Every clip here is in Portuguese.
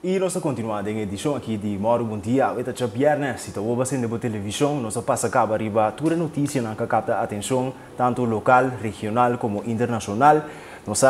E nós continuamos em edição aqui de Moro Bom Dia. Hoje é viernes, se está passando na televisão, nós passa acaba arriba toda notícia que capta a atenção, tanto local, regional como internacional. Nós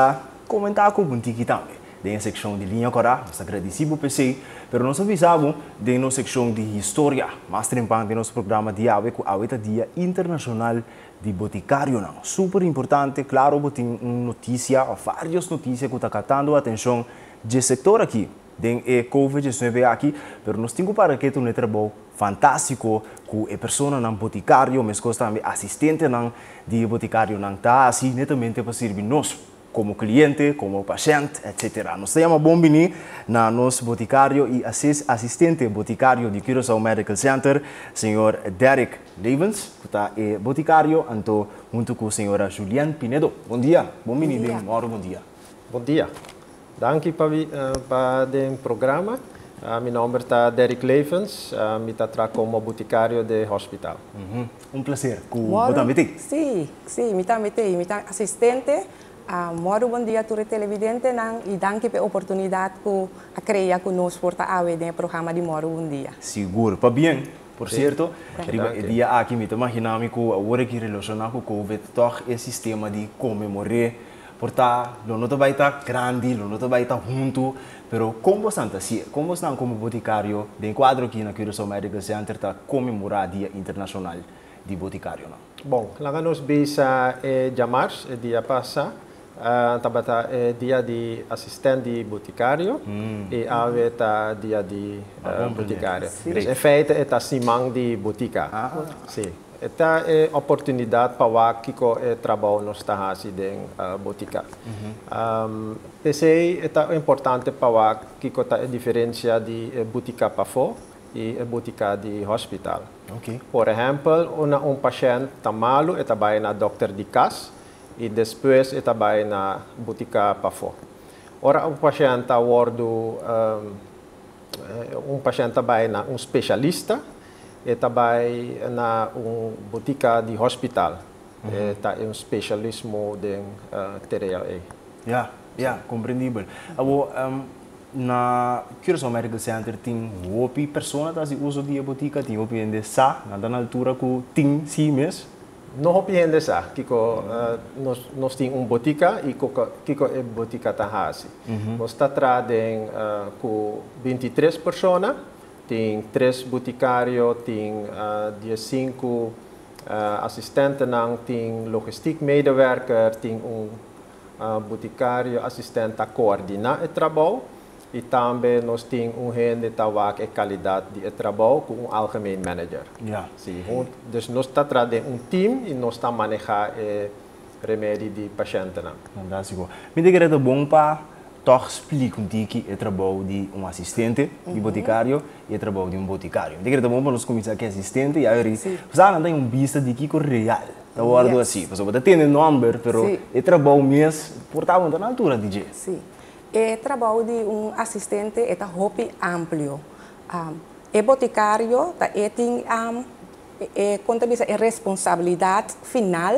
comentar com o Bom Dia também. Tem a secção de linha corá, nós agradecemos por você, mas nós avisamos de nossa secção de história, mais trempante de nosso programa de hoje, com a Dia Internacional de Boticário. Super importante, claro, tem notícia, várias notícias que estão captando a atenção do setor aqui. Den COVID-19 aqui, mas nós temos para que um trabalho fantástico com a pessoa não boticário, mas também assistente não de boticário não tá assim netamente para servir nós como cliente, como paciente, etc. Nós temos bom venir na nosso boticário e assistente boticário de Curaçao Medical Center, senhor Derek Levens, que está boticário, junto com a senhora Juliane Pinedo. Bom dia, bom venir, bom dia. Bom dia. Dank u para o programa. Meu nome é Derek Levens, eu trabalho como boticário do hospital. Prazer. Você Sim, eu também sou assistente. Moro bom dia para televidente e dank pela oportunidade de criar conosco para o programa de Moro Bom Dia. Seguro, para bem. Por certo, o dia aqui me imaginamos que a hora que relacionado com o Covid, toch é sistema de comemorar. Portanto, não vai estar grande, não vai estar junto, mas como você assim, como estão como boticário, de quadro aqui na Curaçao Medical Center está comemorar o Dia Internacional de Boticário, não? Bom, lá nós bisa de março, dia passado, tabata dia de assistente de boticário e aveta dia de boticário. É feita é simang de botica. Sim. Esta é a oportunidade para que o trabalho nos está fazendo em botica. Pensei que é importante para que a diferença de botica para fora e botica de hospital. Okay. Por exemplo, paciente está malo, está vai na doctor de casa e depois está vai na botica para fora. Ora, paciente está paciente vai na especialista e também na botica de hospital. Está especialismo de tarefa. Compreendível. Na Curaçao Medical Center tem outra pessoa que usa de botica, tem outra gente na altura que tem sim mesmo. Não outra gente nós temos botica e que é botica tahasi. Nós está trazendo com 23 pessoas. Tem 3 boticários, tem 5 assistentes, tem logistiek medewerker, tem boticário assistente a coordenar o trabalho e também nós temos gente que trabalha a qualidade de trabalho com algemeen manager. Sim, então nós estamos trazendo time e nós estamos manejando o remédio de paciente. Fantástico. Me diga que é bom para toch explica que é trabalho de assistente de boticário e é trabalho de boticário. Diga que é bom para nós começar que assistente e aí você não tem vista de que é real. Da hora assim, você pode ter número, mas é trabalho mesmo, portanto, na altura de Sim. É trabalho de assistente é muito amplo. É boticário tem a responsabilidade final,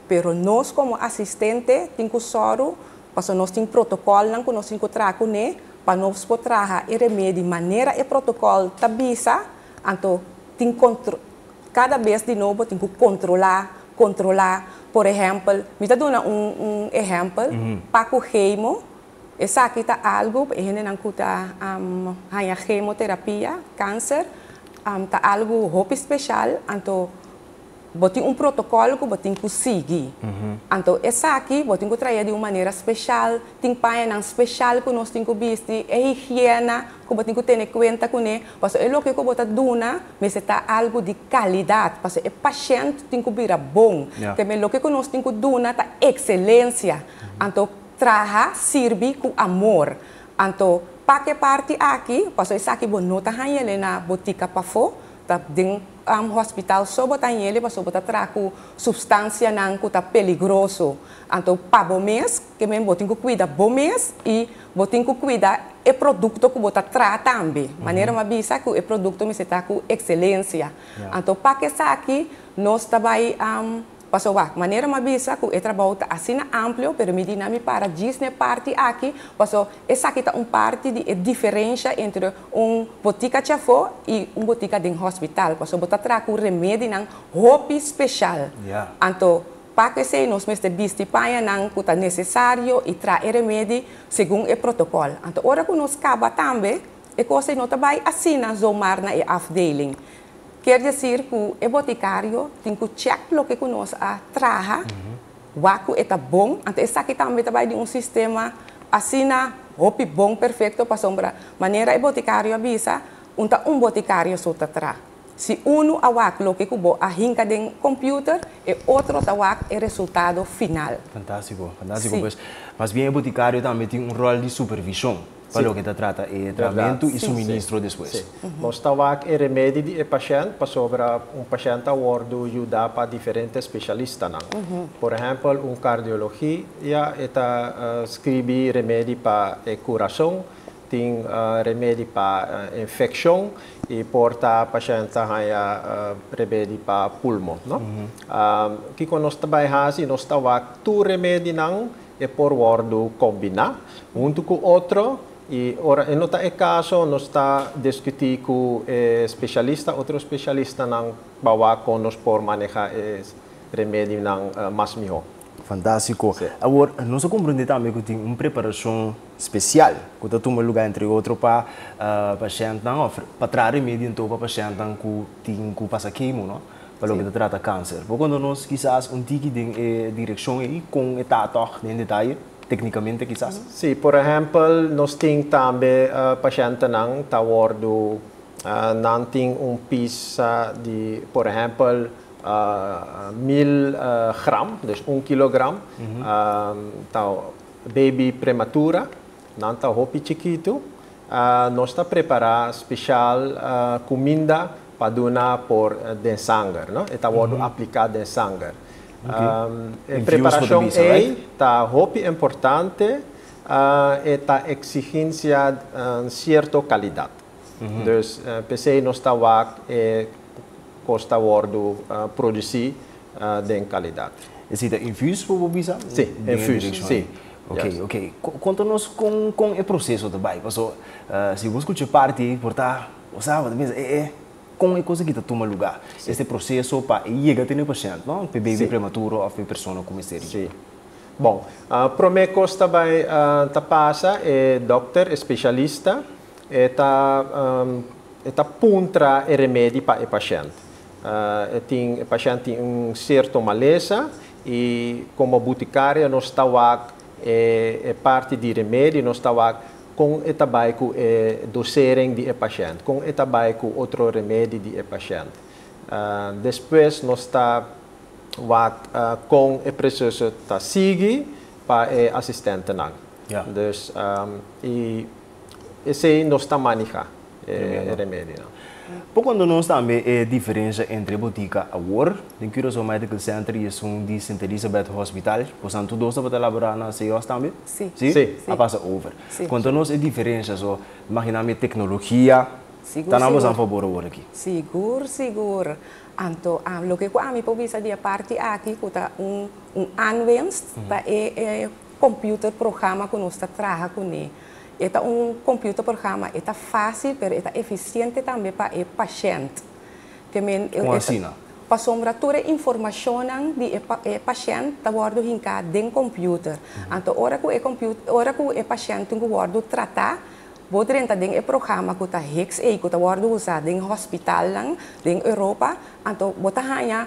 mas nós como assistente temos que soro porque nós temos protocolo que nós temos que trazer para nós poder trabalhar o remédio de maneira e protocolo está bisa, então cada vez de novo temos que controlar. Por exemplo, me está dando exemplo para o queimo, essa aqui está algo, a gente não está a quimioterapia, câncer, está algo muito especial, então tem protocolo que tem que seguir. Então, essa aqui tem que trazer de uma maneira especial, tem paia especial que nós temos que vestir, é higiene que tem que ter em conta com ele, porque é o que eu botar duna, mas está algo de qualidade, porque o paciente tem que vir bom, que é o que nós temos que duna está excelência. Então, trabalhar serve com amor. Então, para que parte aqui, porque essa aqui não está na botica para fora, dentro hospital só botar ele para botar trago substância não que está peligroso. Então para bom mês que mesmo botem que cuidar bom mês e botem que cuidar o produto que botar tratar também. Maneira uma bisa que o produto me está com excelência. Então para que essa aqui nós também Paso a maneira mabisa que o trabalho está assim amplo, pero me dinami para Disney parte aqui, paso essa aqui tá parte de diferença entre botica chafo e botica de hospital, paso bota trago remédio nang hopi especial. Anto para que se nós mesmo bistipaia nang que tá necessário e trazer remédio segundo o protocolo. Anto ora que nós acaba também, e coisa não vai assim na zomar na afdeling. Quer dizer que o boticário tem que check o que nós traga, o que é bom, então essa aqui também vai de sistema assim na bom, perfeito, para sombra maneira o boticário avisa, boticário só tra. Se awak lo que kubo hinka den computer e outro awak é resultado final. Fantástico, fantástico. Pues, mas bem o boticário também tem rol de supervisão. Para o que se trata de tratamento e suministro depois. Nós estamos em remédio de paciente para sobre paciente a ajudar para diferentes especialistas. Por exemplo, cardiologia está escreve remédio para coração, tem remédio para infecção e porta paciente a remédio para pulmão. Que quando nós trabalhamos, nós estamos tu remédio não é por word combinar com outro. E ora, em outro caso, nós está discutindo com outro especialista não bawa com nós por manejar remédio não mais melhor. Fantástico. Agora, nós compreendemos também que tem preparação especial, que está tomando lugar entre outros para paciente não, para trazer remédio então para paciente não que tem que passar queimo, não? Para o que trata câncer. Porque quando nós quizás tique de direção aí com etapa em detalhe. Tecnicamente, quizás? Sim, por exemplo, nós temos também pacientes que não têm piso de, por exemplo, 1000 gramas, então 1 kg, baby prematura, não está roupa chiquito, nós está preparando especial comida para donar por de sangue, não? Está aplicado de sangue. Preparação está muito importante e está exigência certa qualidade. Então, pensei nós está custa produzir de qualidade. Esse é infuso para o visa? Sim, infuso, sim. Ok. Conta-nos com o processo também. Se você escuta parte, portar, com a coisa que está tomando lugar. Este processo para chegar até o paciente, não? Para bebê prematuro ou para pessoa com mistério. Sim. Bom, primeira coisa também passa é doutor especialista está puntra o remédio para o paciente. O paciente tem certo maleza e como boticária nós estamos parte de remédio, nós estamos com o tabaco dosering de paciente, com o tabaco outro remédio de paciente. Depois nós está com o processo tá sigue para assistente não. E esse nós está manejar remédio não. Por quando nós também é diferença entre botica e war, tem que o medical center e um de St. Elizabeth Hospital, portanto todos estão elaborar na CEOs também? Sim. A passa over. Quando nós é diferença só, imaginamos tecnologia, está na voz a favor aqui. Seguro. Anto, lo que a mim pode de parte aqui, que tá advanced, tá computer programa que nós trabalha com ele. É computer programa, é fácil, mas é eficiente também para o paciente. Como assim? Para sombra toda a informação de paciente está guardado em computer. Então, hora que o paciente tem que tratar, pode entrar em programa que está usado em hospital em Europa. Então, bota hanya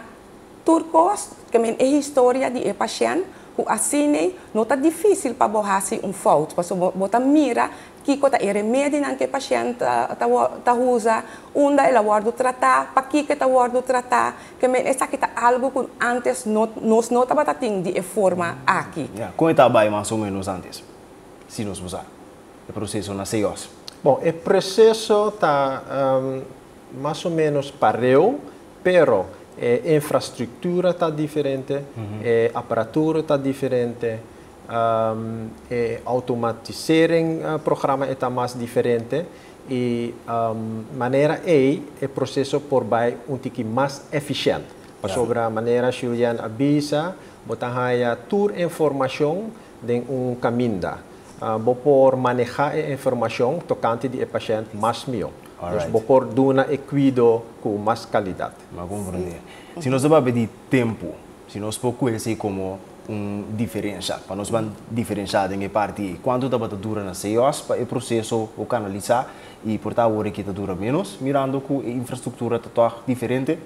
turcos que é a história de paciente. Assim, não está difícil para borrar foto, porque você mira que o remédio que o paciente está usando, onde ele vai tratar, para que ele vai tratar, que é algo que antes nós não estávamos tendo de forma aqui. Como estava mais ou menos antes, se nós usar o processo na CEOs? Bom, o processo está mais ou menos parelho, pero a infraestrutura está diferente, a aparatura está diferente, a automatizering programa está mais diferente e maneira o processo por vai um pouco mais eficiente. Sobre a maneira Julian avisa, botahaya tour informação de caminho. Por manejar a informação tocante de paciente mais melhor. Então, por dar cuidado com mais qualidade. Mas compreender. Se nós vamos pedir tempo, se nós podemos como diferença, para nós vamos diferenciar em parte quanto está dura na CEOs para o processo o canalizar e por tal hora que está dura menos, mirando que a infraestrutura está diferente.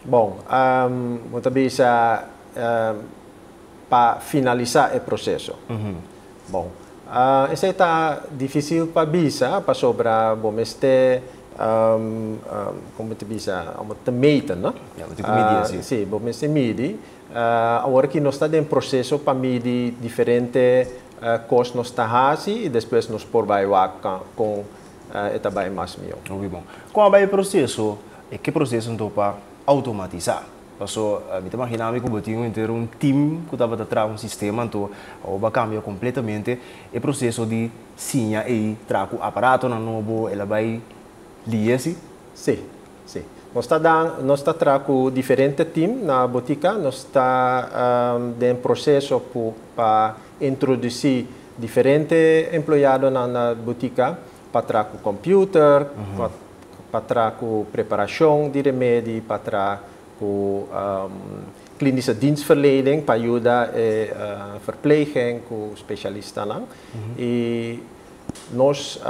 Bom, muito bem, para finalizar o processo. Bom, isso está difícil para bisa, para sobre bom este como te bisa, te meter, não? Sim, bom este medir. Agora que nós estamos em processo para medir diferentes costos nós estamos e depois nós por vai com eta vai mais melhor. Muito bom. Qual é o processo? Que processo então para automatizar? Passou, me imaginava que eu tinha ter time que estava atrás sistema, então vai cambiar completamente o processo de sinha e trago aparato na novo, ela vai liar-se? Sim, sim. Nós está trago diferentes times na botica, nós está em processo para introduzir diferentes empregados na botica para trago computer, para trago preparação de remédio, para trago klinische dienstverlening para ajudar a verpleging com especialistas. E nós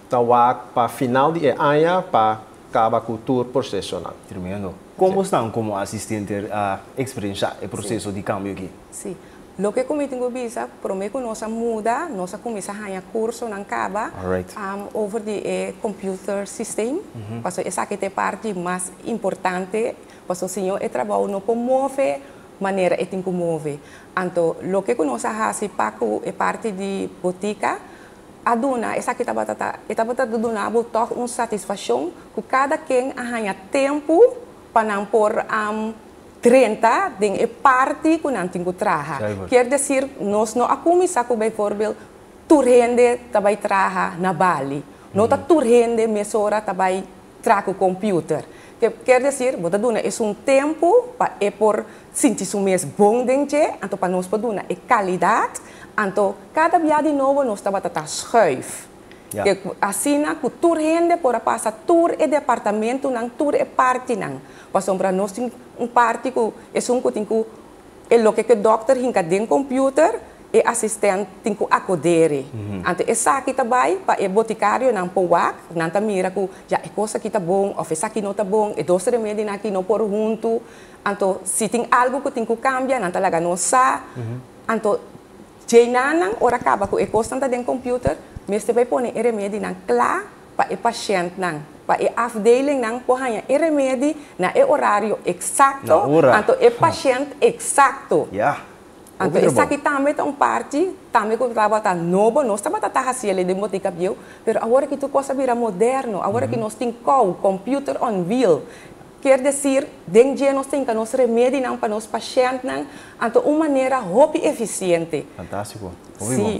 estamos para final de ano para acabar com o processo. Tremendo. Como estão como assistente a experienciar o processo de cambio aqui? Sim. Lo que eu tenho visto, prometo que nós muda, nós começamos a curso na Caba over the computer system, porque essa é a parte mais importante, porque o senhor é trabalho não pode mover maneira que tem que mover. Então, lo que nós fazemos para a parte de botica, aduna essa que está dando uma satisfação que cada quem arranha tempo para não pôr 30 de parte que não tem que trabalhar. Quer dizer, nós não começamos com, por exemplo, turrende também trabalhar na Bali. Não está turrende mesora também trabalhar com computer. Quer dizer, você dá um tempo para por sentir o mês bom dentro, então para nós podemos dar qualidade, então cada dia de novo nós estamos a schuif. Assim, que turrende por passar tour e departamento, não tour e parte não. Para nós tem parte que é que tem que é o que o doutor hinca dentro computer e assistente tem que acodere. Então essa aqui também para o boticário não pode não tá mira que já é coisa que tá bom, ou essa aqui não tá bom, e dois remédios aqui não por junto. Então se tem algo que tem que cambiar, não tá lá não sa. Então jeinan ora acaba com a coisa tá dentro computer, mas você vai pôr o remédio na claro para o paciente não. Para a afdeling não porra é remédio na horário exato, então é paciente exato. Então essa aqui também é uma parte, também que estava tá novo, nós estamos a fazer ele de botica bio, mas agora que tu coisa vira moderno, agora que nós temos computer on wheel, quer dizer, dentro nós temos nos remédio não para nos pacientes não, então uma maneira muito eficiente. Fantástico,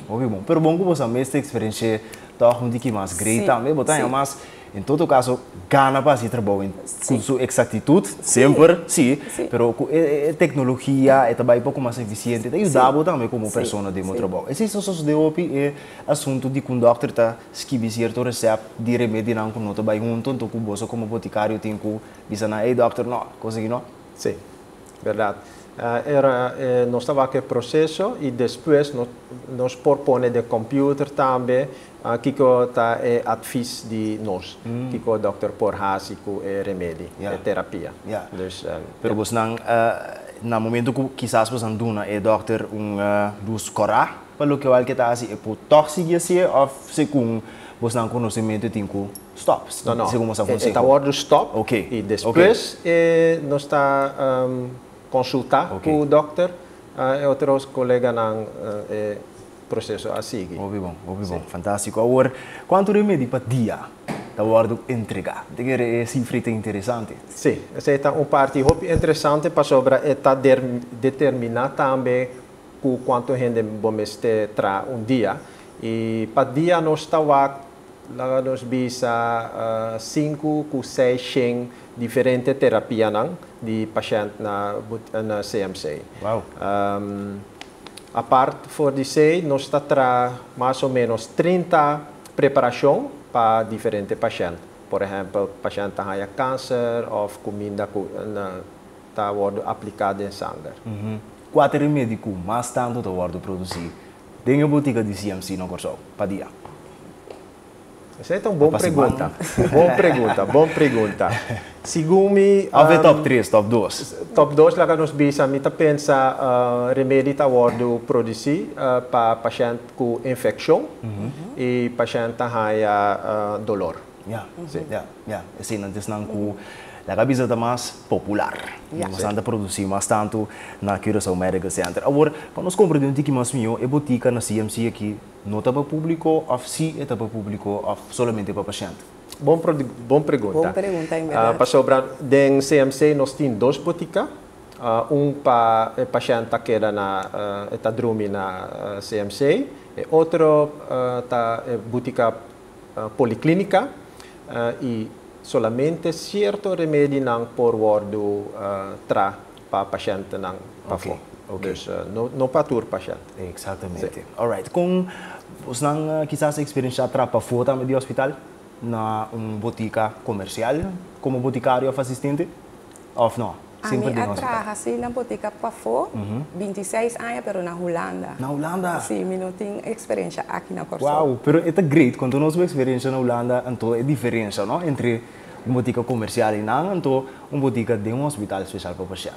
ouvi bom, pero bom que você mesmo experiência tá um pouco mais grande também, botar mais em todo caso, gana para esse trabalho com sua exactitude, sempre, sim, pero a tecnologia é também um pouco mais eficiente, e ajuda também como pessoa de meu trabalho. Esse só de hoje é assunto de que o doutor está escrevendo certo receita de remédio não com nota bem junto, então que você como boticário tem que dizer na doutor não, coisa que não. Sim, verdade. Nós estava aqui processo e depois nós propomos de computer também que está advies de nós, que o doutor por hasico remédio, terapia. Dus, pero você não, no momento que quizás você não é doutor dos corá, pelo que eu acho que está assim, é por toxic assim, ou se com você não conhecimento tem que stop. Não, segundo você funciona. Está hora stop. Ok. E depois nós está consultar com o doutor e outros colegas no processo a seguir. Ouvi bom, fantástico. Agora, quanto remédio para dia da hora de entregar? Tem que cifra interessante. Sim, essa é uma parte muito interessante para sobre determinar também quanto gente vamos ter um dia. E para dia nós estava Laga nos bisa 5 ku 6 sing diferente terapia nang di pasyente na CMC. Wow. A parte for de sei, nós está tra mais ou menos 30 preparação para diferente paciente. Por exemplo, paciente tem câncer ou comida que está aplicada em sangue. Quatro remédios mais tanto está sendo produzido dentro da botica de CMC no Corsol, para dia. Essa é uma boa pergunta. Boa pergunta. Segundo me... top 3, top 2? Top 2, lá que nós bisa, me pensa remédio está sendo produzido para paciente com infecção e paciente tem dolor. Assim, não tem la cabeça está mais popular. Nós estamos a produzir mais tanto na Curaçao Medical Center. Agora, para nós compreender um pouquinho mais melhor, a botica na CMC aqui não está para público, ou se está para público, ou somente para paciente? Bom pergunta. Boa pergunta, em verdade. Para sobrar, dentro CMC nós temos 2 boticas. Para o paciente que está na dormir na CMC, e outro está botica policlínica e solamente certo remédio não por word tra para paciente não para fora. Dus não para todo paciente. Exatamente. Alright. Com os não quizás experiência tra para fora também do hospital na botica comercial como boticário ou assistente ou não? Sempre eu trabalho na botica para fora, 26 anos, mas na Holanda. Na Holanda? Sim, eu tenho experiência aqui na Corsol. Wow, pero é great quando nós temos experiência na Holanda, então é diferença, não? Entre uma botica comercial e não, então uma botica de hospital especial para o paciente.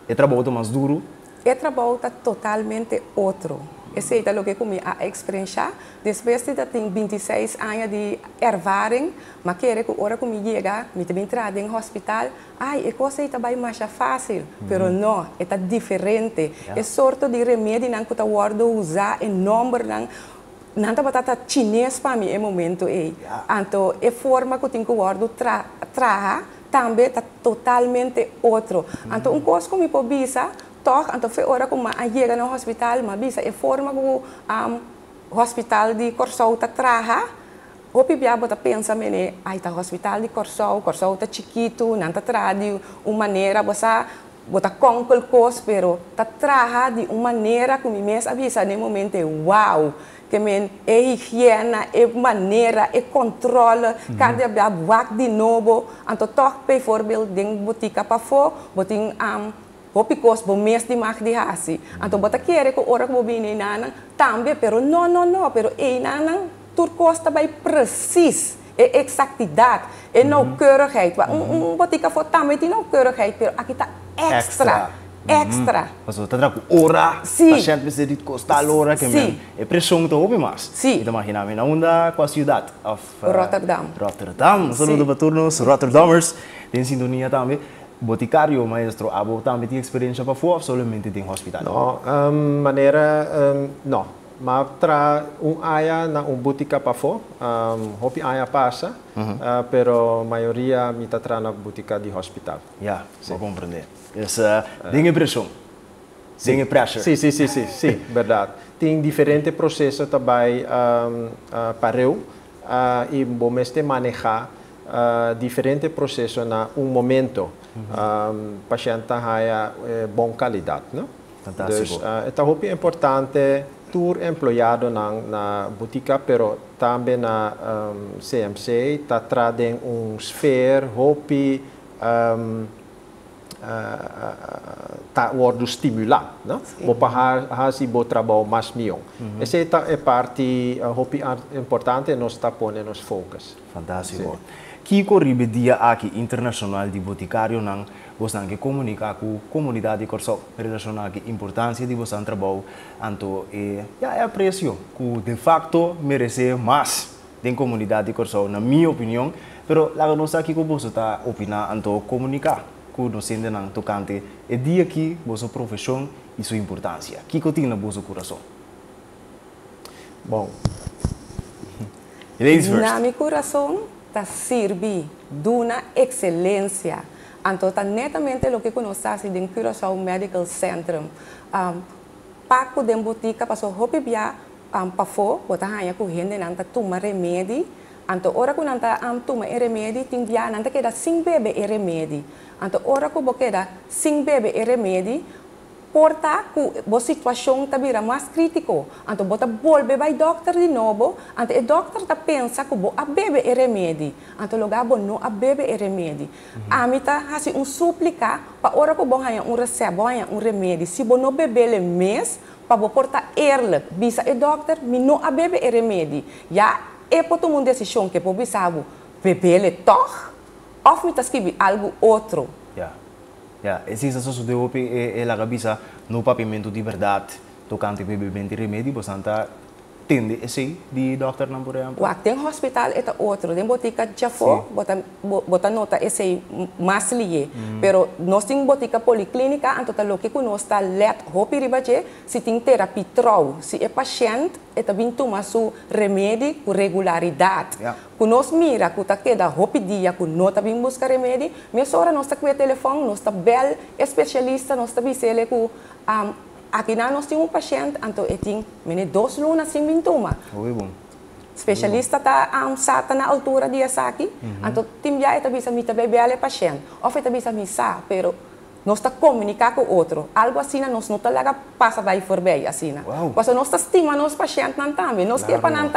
É trabalho mais duro? É trabalho totalmente outro. Essa é o que comigo a experiência. Depois de ter 26 anos de ervaring, mas quero que a hora que me chega, me também trago em hospital, a coisa é bem mais fácil, mas não, é diferente. É sorte de remédio que eu vou usar em número não está batata chinês para mim no momento então a forma que eu tenho que guardar trabalhar também está totalmente outro. Então coisa que me pode então foi hora que eu chego no hospital, mas a forma que o hospital de Corsol está trabalhando, o pibia bota pensa mene, tá hospital de Corsol está chiquito, não está trabalhando uma maneira você bota concol coisa, pero está trabalhando de uma maneira que me mesmo avisa no momento wow. Que é higiene, é maneira, é controle, cada dia buat de novo, então toch bijvoorbeeld ding botica para fora, boting hopicos bo mês de mag de hasi, então bota querer que ora que bobine nana, também, pero não, pero nana turcos também precis, é exactidade, é nauwkeurigheid, botica for também tem nauwkeurigheid, pero aqui está extra. Mas você está com hora, paciente precisa de costar hora que é pressão que houve mais. Sim. Então imagina na onda com a cidade of Rotterdam. Saludo para todos os Rotterdammers, tem sintonia também. Boticário, maestro, abo também tem experiência para fora, somente tem hospital. Não, maneira não. Mas tra aya na botica para fora, hopi aya passa, pero maioria me está tra na botica de hospital. Vou compreender. Essa tem pressão, tem pressure. Sim, verdade. Tem diferentes processos também para eu e vamos manejar diferentes processos na momento. Paciente tem boa qualidade, não? Fantástico. Então, é importante tur employado na botica, pero também na CMC está trazendo esfera, hopi tá word stimulado, não? Vou para se bo trabalho mais melhor. Essa é parte importante nós está pondo nos focos. Fantástico. Que corribe dia aqui internacional de boticário não você que comunicar com a comunidade de Corsol relacionado com a importância de você trabalho anto é aprecio que de facto merece mais da comunidade de Corsol na minha opinião, pero lá nós aqui com você está opinar anto comunicar com nós ainda não tocante é dia que você profissão e sua importância. Que tem na vosso coração? Bom, na meu coração está servir de uma excelência. Então, está netamente o que nós fazemos em Curaçao Medical Center. Paco de botica passou roupa para fora, botar a corrente não está tomar remédio. Anto ora ku nanta tuma e remedi ting dia nanta queda sing bebe e remedi. Anto ora ku bokeda sing bebe e remedi porta ku bo situação tabira mais crítico. Anto bota volve vai doctor de novo, anto e doctor ta pensa ku bo a bebe e remedi. Anto lugar bo no a bebe e remedi. Amita hasi suplica pa ora ku bo hanya recebo hanya remedi. Si bo no bebe le mês pa bo porta eerlijk bisa e doctor mi no a bebe e remedi. Ja e poto uma decisão que po bisabo bebe le toch of mi ta skibi algo outro. Ja, existe essa sua de e la cabeça no papimento de verdade tocante bebimento remédio, bastante tende esse de doctor não por exemplo. Wa tem hospital eta outro, tem botica já for, bota nota esse mais lié. Pero nós tem botica policlínica, anto tá lo que nós tá let hopi ribaje, se tem terapia trau, se é paciente eta bin toma su remédio com regularidade. Ku nós mira ku tá queda hopi dia ku nota bin busca remédio, mas ora nós tá com o telefone, nós tá bel especialista, nós tá bisele ku aqui nós temos paciente, então tem 2 lunas sem sintoma. Especialista está sata na altura de aqui, então tem já está bisa mita bebê ale paciente, ou está bisa misa, pero nós está comunicar com o outro, algo assim nós não tá lá passa vai forbe assim, porque nós está estima nos paciente não também, nós que para não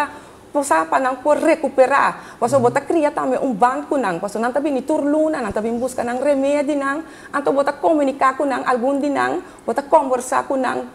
para não por recuperar, porque bota cria também banco não, porque não tá bem turluna, não tá bem buscar não remédio não, então bota comunicar com não algum dia não, bota conversar com não,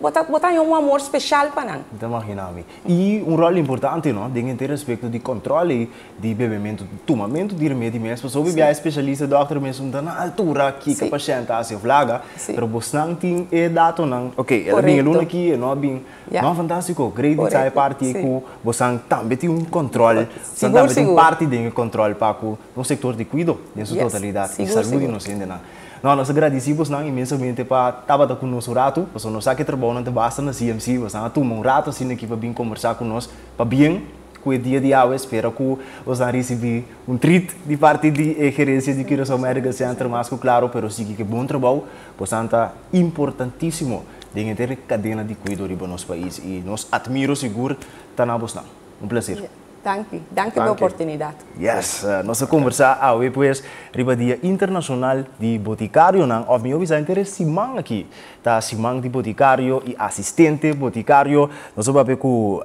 bota um amor especial para não. Então imagina-me. E rol importante, não? Tem que ter respeito de controle de bebimento, tomamento de remédio mesmo, porque o bebê é especialista, doctor mesmo está na altura que o paciente está se flaga, mas você não tem dado não. Ok, ela vem aluna aqui, não bem, não fantástico, grande sai parte que você também tem controle, você também tem parte de controle para o setor de cuidado, em sua totalidade, e saúde não se entende. Nós agradecemos imensamente para estar conosco rato, porque nós aqui trabalhamos basta na CMC, nós tomamos rato assim aqui para vir conversar conosco, para bem com o dia de hoje, espero que nós receber treat de parte de gerência de Curaçao Medical Center, mas claro, pero sim que bom trabalho, portanto importantíssimo de ter cadena de cuidado no nosso país e nós admiro seguro tá na Bosna. Prazer. Dank pela oportunidade. Yes, nós conversar depois riba Dia Internacional de Boticário, não? Of meu bisa interesse Simang aqui, tá Simang de Boticário e assistente Boticário. Nós vamos com o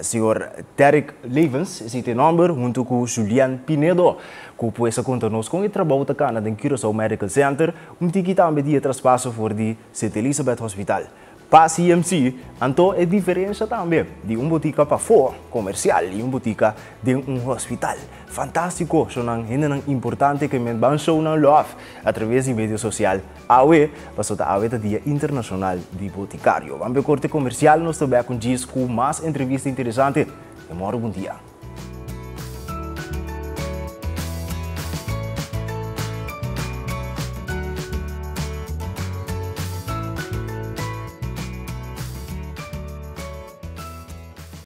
senhor Derek Levens, esse tem nome, junto com Julian Pinedo, que pode contar nos com o trabalho da cana em Curaçao Medical Center, que também dia traspasso for de St. Elizabeth Hospital. Para CMC, então é diferença também de botica para fora, comercial, e botica de hospital. Fantástico, é importante que nós vamos show na love através de mídia social. AWE, passou a AWE Dia Internacional de Boticário. Vamos ver corte comercial, nós também com mais entrevista interessante. Bom dia.